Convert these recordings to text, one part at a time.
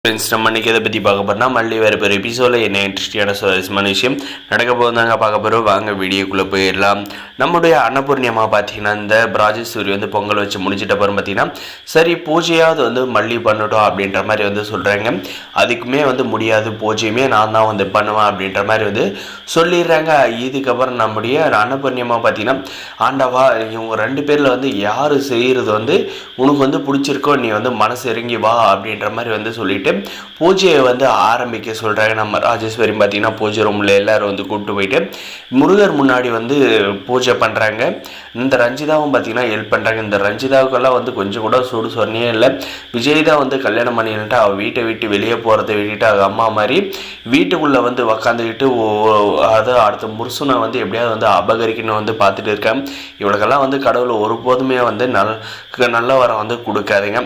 Friends நம்ம இன்றைக்கி எதை பற்றி பார்க்க போகிறோம்னா மல்லி வேறு பேர் எபிசோடில் என்ன இன்ட்ரெஸ்டிங்கான சுவாரஸ்யமான விஷயம் நடக்க போதாங்க பார்க்க போகிறோம். வாங்க வீடியோக்குள்ளே போயிடலாம். நம்முடைய அன்னபூர்ணியமாக பார்த்தீங்கன்னா இந்த ராஜேஸ்வரி வந்து பொங்கல் வச்சு முடிச்சிட்ட அப்புறம் பார்த்தீங்கன்னா சரி பூஜையாவது வந்து மல்லி பண்ணட்டும் அப்படின்ற மாதிரி வந்து சொல்கிறாங்க. அதுக்குமே வந்து முடியாது, பூஜையுமே நான் தான் வந்து பண்ணுவேன் அப்படின்ற மாதிரி வந்து சொல்லிடுறாங்க. இதுக்கப்புறம் நம்முடைய அன்னபூர்ணியமாக பார்த்தீங்கன்னா ஆண்டவா இவங்க ரெண்டு பேரில் வந்து யார் செய்கிறது வந்து உனக்கு வந்து பிடிச்சிருக்கோ நீ வந்து மனசு இறங்கி வா அப்படின்ற மாதிரி வந்து சொல்லிட்டு பூஜையை வந்து ஆரம்பிக்க சொல்கிறாங்க. நம்ம ராஜேஸ்வரி பார்த்தீங்கன்னா பூஜை ரூமில் எல்லோரும் வந்து கூப்பிட்டு போயிட்டு முருகர் முன்னாடி வந்து பூஜை பண்ணுறாங்க. இந்த ரஞ்சிதாவும் பார்த்தீங்கன்னா ஹெல்ப் பண்ணுறாங்க. இந்த ரஞ்சிதாவுக்கெல்லாம் வந்து கொஞ்சம் கூட சூடு சொன்னே இல்லை. விஜய் தான் வந்து கல்யாணம் பண்ணிட்டு அவள் வீட்டை விட்டு வெளியே போகிறத விட்டுட்டு அது அம்மா மாதிரி வீட்டுக்குள்ளே வந்து உக்காந்துக்கிட்டு அதை அடுத்த முருசனை வந்து எப்படியாவது வந்து அபகரிக்கணும் வந்து பார்த்துட்டு இருக்கேன். இவளுக்கெல்லாம் வந்து கடவுள் ஒருபோதுமே வந்து நல்ல வரம் வந்து கொடுக்காதுங்க.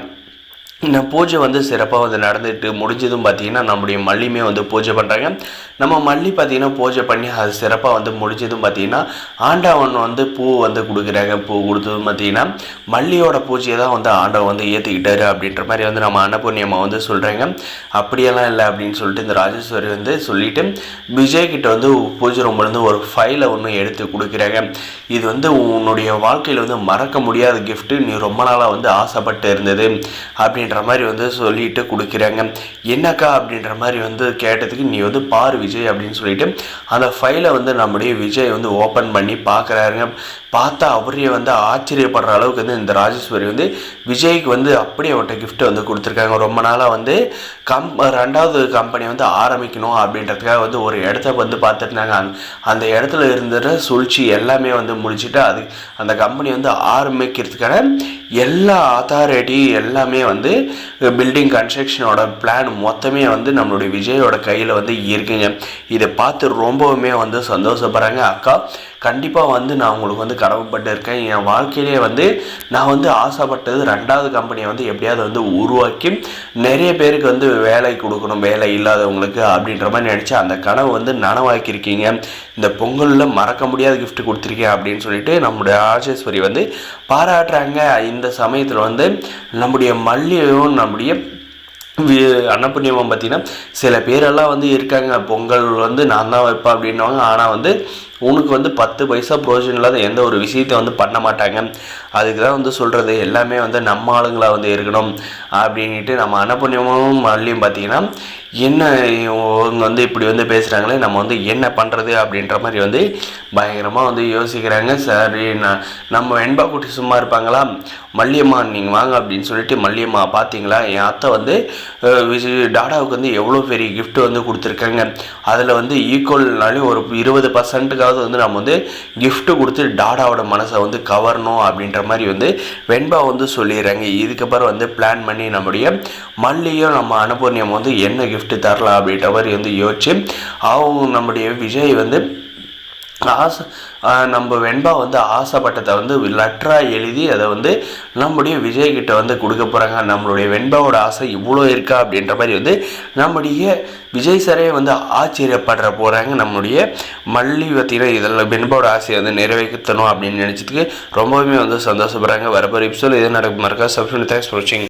இந்த பூஜை வந்து சிறப்பாக வந்து நடந்துட்டு முடிஞ்சதும் பார்த்திங்கன்னா நம்முடைய மல்லியுமே வந்து பூஜை பண்ணுறாங்க. நம்ம மல்லி பார்த்திங்கன்னா பூஜை பண்ணி அது சிறப்பாக வந்து முடிஞ்சதும் பார்த்திங்கன்னா ஆண்டவன் வந்து பூ வந்து கொடுக்குறாங்க. பூ கொடுத்ததும் பார்த்திங்கன்னா மல்லியோட பூஜையை தான் வந்து ஆண்டவன் வந்து ஏற்றுக்கிட்டாரு அப்படின்ற மாதிரி வந்து நம்ம அன்னபூர்ணியம்மா வந்து சொல்கிறாங்க. அப்படியெல்லாம் இல்லை அப்படின்னு சொல்லிட்டு இந்த ராஜேஸ்வரி வந்து சொல்லிவிட்டு விஜய்கிட்ட வந்து பூஜை ரூம்லேருந்து ஒரு ஃபைலை ஒன்று எடுத்து கொடுக்குறாங்க. இது வந்து உன்னுடைய வாழ்க்கையில் வந்து மறக்க முடியாத கிஃப்ட்டு, நீ ரொம்ப நாளாக வந்து ஆசைப்பட்டு இருந்தது அப்படின்ற மாதிரி வந்து சொல்லிட்டு கொடுக்குறாங்க. என்னக்கா அப்படின்ற மாதிரி வந்து கேட்டதுக்கு நீ வந்து பாரு விஜய் அப்படின்னு சொல்லிட்டு அந்த ஃபைலை வந்து நம்முடைய விஜய் வந்து ஓப்பன் பண்ணி பார்க்குறாருங்க. பார்த்தா அவரே வந்து ஆச்சரியப்படுற அளவுக்கு வந்து இந்த ராஜேஸ்வரி வந்து விஜய்க்கு வந்து அப்படியே அவட்ட கிஃப்ட் வந்து கொடுத்துருக்காங்க. ரொம்ப நாளாக வந்து ரெண்டாவது கம்பெனி வந்து ஆரம்பிக்கணும் அப்படின்றதுக்காக வந்து ஒரு இடத்த வந்து பார்த்துருந்தாங்க. அந்த இடத்துல இருந்துற சூழ்ச்சி எல்லாமே வந்து முடிச்சுட்டு அந்த கம்பெனி வந்து ஆரம்பிக்கிறதுக்கான எல்லா அத்தாரிட்டி எல்லாமே வந்து பில்டிங் கன்ஸ்ட்ரக்ஷனோட பிளான் மொத்தமே வந்து நம்மளுடைய விஜயோட கையில் வந்து இருக்குங்க. இதை பார்த்து ரொம்பவுமே வந்து சந்தோஷப்படுறாங்க. அக்கா கண்டிப்பாக வந்து நான் உங்களுக்கு வந்து கடமைப்பட்டு இருக்கேன். என் வாழ்க்கையிலே வந்து நான் வந்து ஆசைப்பட்டது ரெண்டாவது கம்பெனியை வந்து எப்படியாவது வந்து உருவாக்கி நிறைய பேருக்கு வந்து வேலை கொடுக்கணும், வேலை இல்லாதவங்களுக்கு அப்படின்ற மாதிரி நினச்சி அந்த கனவு வந்து நனவாக்கியிருக்கீங்க. இந்த பொங்கலில் மறக்க முடியாத கிஃப்ட் கொடுத்துருக்கேன் அப்படின்னு சொல்லிட்டு நம்முடைய ராஜேஸ்வரி வந்து பாராட்டுறாங்க. இந்த சமயத்தில் வந்து நம்முடைய மல்லியும் நம்முடைய அன்னபூர்ணியமாக பார்த்தீங்கன்னா சில பேரெல்லாம் வந்து இருக்காங்க, பொங்கல் வந்து நான் தான் வைப்பேன் அப்படின்னவங்க. ஆனால் வந்து உனக்கு வந்து 10 பைசா பிரோஜனம் இல்லாத எந்த ஒரு விஷயத்தை வந்து பண்ண மாட்டாங்க. அதுக்கு தான் வந்து சொல்கிறது எல்லாமே வந்து நம்ம ஆளுங்களாக வந்து இருக்கணும் அப்படின்ட்டு நம்ம அன்னபூர்ணியமும் மல்லியும் பார்த்திங்கன்னா என்ன இவங்க வந்து இப்படி வந்து பேசுகிறாங்களே நம்ம வந்து என்ன பண்ணுறது அப்படின்ற மாதிரி வந்து பயங்கரமாக வந்து யோசிக்கிறாங்க. சரி நம்ம வெண்பா குட்டி சும்மா இருப்பாங்களா, மல்லியம்மா நீங்கள் வாங்க அப்படின்னு சொல்லிட்டு மல்லியம்மா பார்த்தீங்களா என் அத்தை வந்து டாடாவுக்கு வந்து எவ்வளோ பெரிய கிஃப்ட் வந்து கொடுத்துருக்காங்க. அதில் வந்து ஈக்குவல்னாலே ஒரு 20% வந்து நம்ம வந்து கிஃப்ட் கொடுத்து டாடாவோட மனசை வந்து கவரணும் அப்படின்ற மாதிரி வந்து வெண்பா வந்து சொல்லிடுறாங்க. இதுக்கப்புறம் வந்து பிளான் பண்ணி நம்முடைய மல்லியும் நம்ம அன்னபூர்ணியம் வந்து என்ன கிஃப்ட் தரலாம் அப்படின்ற மாதிரி வந்து யோசிச்சு அவங்க நம்முடைய விஜய் வந்து நம்ம வெண்பா வந்து ஆசைப்பட்டதை வந்து லெட்டராக எழுதி அதை வந்து நம்முடைய விஜய்கிட்ட வந்து கொடுக்க போகிறாங்க. நம்மளுடைய வெண்பாவோட ஆசை இவ்வளோ இருக்கா அப்படின்ற மாதிரி வந்து நம்முடைய விஜய் சாரே வந்து ஆச்சரியப்படுற போகிறாங்க. நம்முடைய மல்லி பற்றின இதில் வெண்பாவோட ஆசையை வந்து நிறைவேற்றணும் அப்படின்னு நினச்சதுக்கு ரொம்பவுமே வந்து சந்தோஷப்படுறாங்க. வரப்போகிற எபிசோட் எது நடக்கும் மறக்காம சப்ஸ்கிரைப். தேங்க்ஸ் ஃபார் வாட்சிங்.